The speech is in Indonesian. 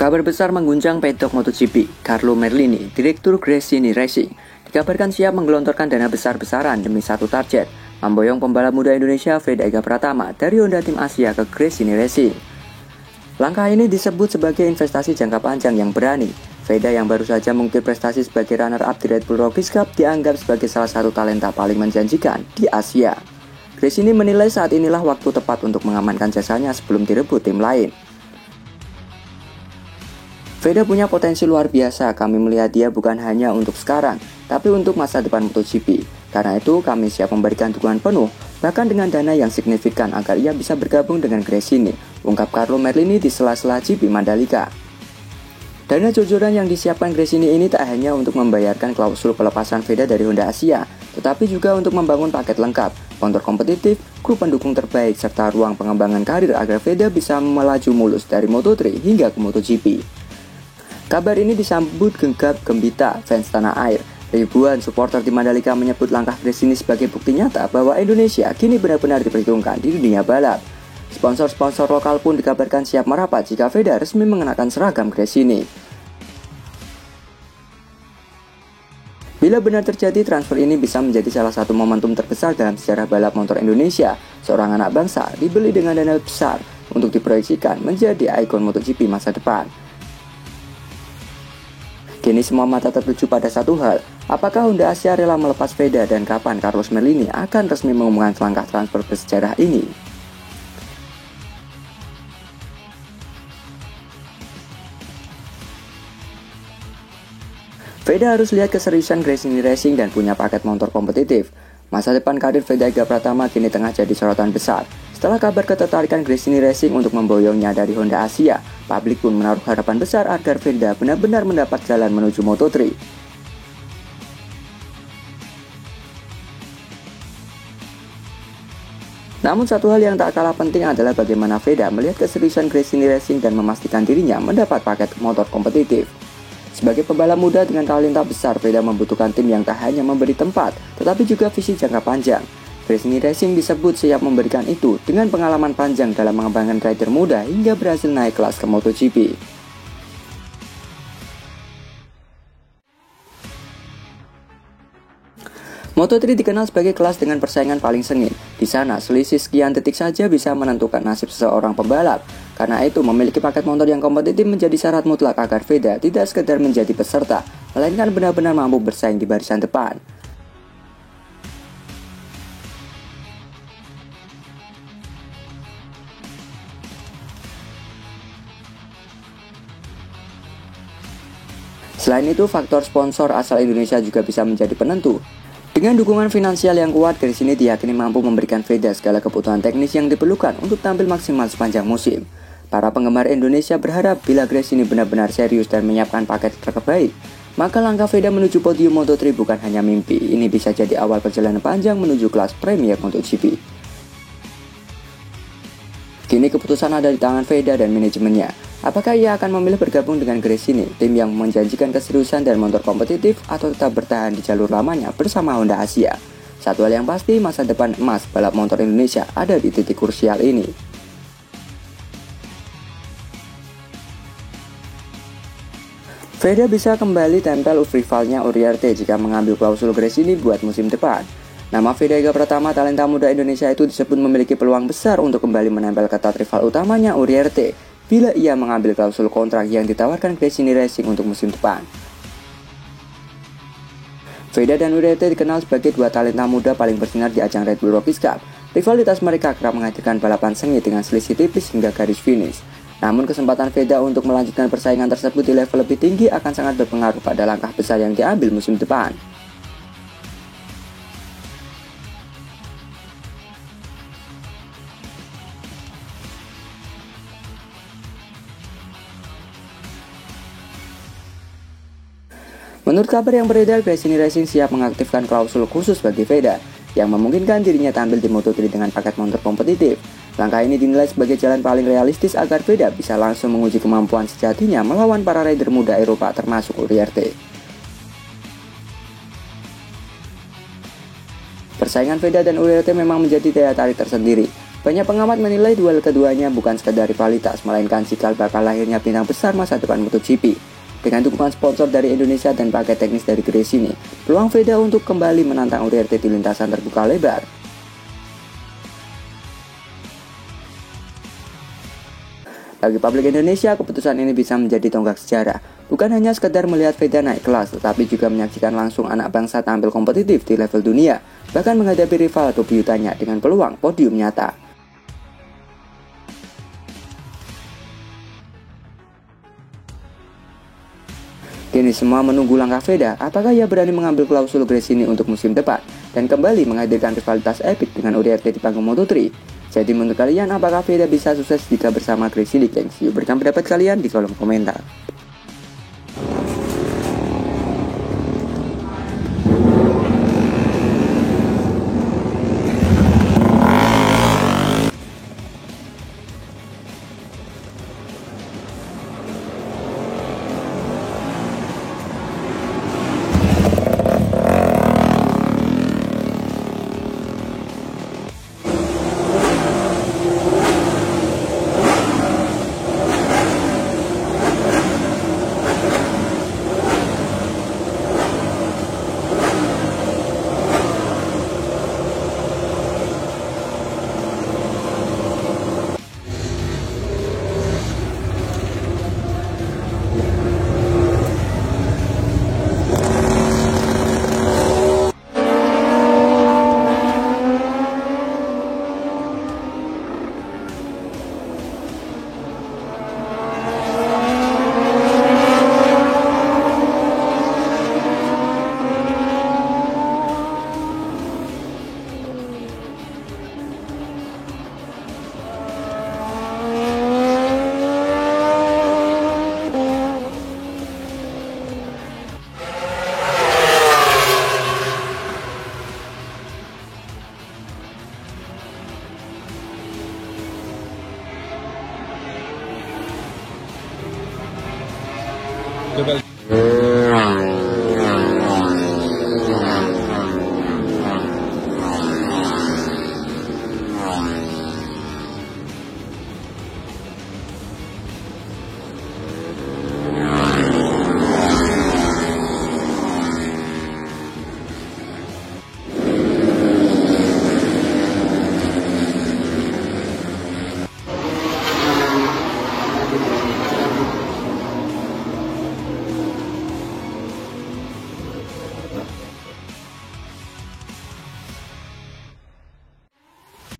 Kabar besar mengguncang pedok MotoGP. Carlo Merlini, Direktur Gresini Racing, dikabarkan siap menggelontorkan dana besar-besaran demi satu target, memboyong pembalap muda Indonesia Veda Ega Pratama dari Honda Tim Asia ke Gresini Racing. Langkah ini disebut sebagai investasi jangka panjang yang berani. Veda yang baru saja mengukir prestasi sebagai runner-up di Red Bull Rookies Cup dianggap sebagai salah satu talenta paling menjanjikan di Asia. Gresini menilai saat inilah waktu tepat untuk mengamankan jasanya sebelum direbut tim lain. Veda punya potensi luar biasa, kami melihat dia bukan hanya untuk sekarang, tapi untuk masa depan MotoGP. Karena itu kami siap memberikan dukungan penuh, bahkan dengan dana yang signifikan agar ia bisa bergabung dengan Gresini, ungkap Carlo Merlini di sela-sela GP Mandalika. Dana jojoran yang disiapkan Gresini ini tak hanya untuk membayarkan klausul pelepasan Veda dari Honda Asia, tetapi juga untuk membangun paket lengkap, motor kompetitif, kru pendukung terbaik, serta ruang pengembangan karir agar Veda bisa melaju mulus dari Moto3 hingga ke MotoGP. Kabar ini disambut gegap gembita fans tanah air. Ribuan supporter di Mandalika menyebut langkah Gresini sebagai bukti nyata bahwa Indonesia kini benar-benar diperhitungkan di dunia balap. Sponsor-sponsor lokal pun dikabarkan siap merapat jika Veda resmi mengenakan seragam Gresini. Bila benar terjadi, transfer ini bisa menjadi salah satu momentum terbesar dalam sejarah balap motor Indonesia. Seorang anak bangsa dibeli dengan dana besar untuk diproyeksikan menjadi ikon MotoGP masa depan. Kini semua mata tertuju pada satu hal, apakah Honda Asia rela melepas Veda dan kapan Carlos Merlini akan resmi mengumumkan langkah transfer bersejarah ini? Veda harus lihat keseriusan Gresini Racing dan punya paket motor kompetitif. Masa depan karir Veda Ega Pratama kini tengah jadi sorotan besar. Setelah kabar ketertarikan Gresini Racing untuk memboyongnya dari Honda Asia, publik pun menaruh harapan besar agar Veda benar-benar mendapat jalan menuju Moto3. Namun satu hal yang tak kalah penting adalah bagaimana Veda melihat keseriusan Gresini Racing dan memastikan dirinya mendapat paket motor kompetitif. Sebagai pembalap muda dengan talenta besar, Veda membutuhkan tim yang tak hanya memberi tempat, tetapi juga visi jangka panjang. Gresini Racing disebut siap memberikan itu dengan pengalaman panjang dalam mengembangkan rider muda hingga berhasil naik kelas ke MotoGP. Moto3 dikenal sebagai kelas dengan persaingan paling sengit. Di sana, selisih sekian detik saja bisa menentukan nasib seseorang pembalap. Karena itu, memiliki paket motor yang kompetitif menjadi syarat mutlak agar Veda tidak sekedar menjadi peserta, melainkan benar-benar mampu bersaing di barisan depan. Selain itu, faktor sponsor asal Indonesia juga bisa menjadi penentu. Dengan dukungan finansial yang kuat, Gresini diyakini mampu memberikan Veda segala kebutuhan teknis yang diperlukan untuk tampil maksimal sepanjang musim. Para penggemar Indonesia berharap bila Gresini benar-benar serius dan menyiapkan paket terbaik, maka langkah Veda menuju podium Moto3 bukan hanya mimpi. Ini bisa jadi awal perjalanan panjang menuju kelas Premier MotoGP. Kini keputusan ada di tangan Veda dan manajemennya. Apakah ia akan memilih bergabung dengan Gresini, tim yang menjanjikan keseriusan dan motor kompetitif, atau tetap bertahan di jalur lamanya bersama Honda Asia? Satu hal yang pasti, masa depan emas balap motor Indonesia ada di titik krusial ini. Veda bisa kembali tempel rivalnya Uriarte jika mengambil klausul Gresini buat musim depan. Nama Veda Ega Pratama, talenta muda Indonesia itu disebut memiliki peluang besar untuk kembali menempel ketat rival utamanya Uriarte bila ia mengambil klausul kontrak yang ditawarkan Gresini Racing untuk musim depan. Veda dan Uriarte dikenal sebagai dua talenta muda paling bersinar di ajang Red Bull Rookies Cup. Rivalitas mereka kerap menghadirkan balapan sengit dengan selisih tipis hingga garis finish. Namun kesempatan Veda untuk melanjutkan persaingan tersebut di level lebih tinggi akan sangat berpengaruh pada langkah besar yang diambil musim depan. Menurut kabar yang beredar, Gresini Racing siap mengaktifkan klausul khusus bagi Veda yang memungkinkan dirinya tampil di Moto3 dengan paket motor kompetitif. Langkah ini dinilai sebagai jalan paling realistis agar Veda bisa langsung menguji kemampuan sejatinya melawan para rider muda Eropa termasuk Uriarte. Persaingan Veda dan Uriarte memang menjadi daya tarik tersendiri. Banyak pengamat menilai duel keduanya bukan sekadar rivalitas, melainkan cikal bakal lahirnya bintang besar masa depan MotoGP. Dengan dukungan sponsor dari Indonesia dan paket teknis dari Gresini, peluang Veda untuk kembali menantang Uriarte di lintasan terbuka lebar. Bagi publik Indonesia, keputusan ini bisa menjadi tonggak sejarah. Bukan hanya sekedar melihat Veda naik kelas, tetapi juga menyaksikan langsung anak bangsa tampil kompetitif di level dunia, bahkan menghadapi rival atau buyutannya dengan peluang podium nyata. Kini semua menunggu langkah Veda, apakah ia berani mengambil klausul Gresini untuk musim depan dan kembali menghadirkan rivalitas epik dengan Uriarte di panggung Moto3. Jadi menurut kalian, apakah Veda bisa sukses jika bersama Gresini, gengs? Yuk berikan pendapat kalian di kolom komentar.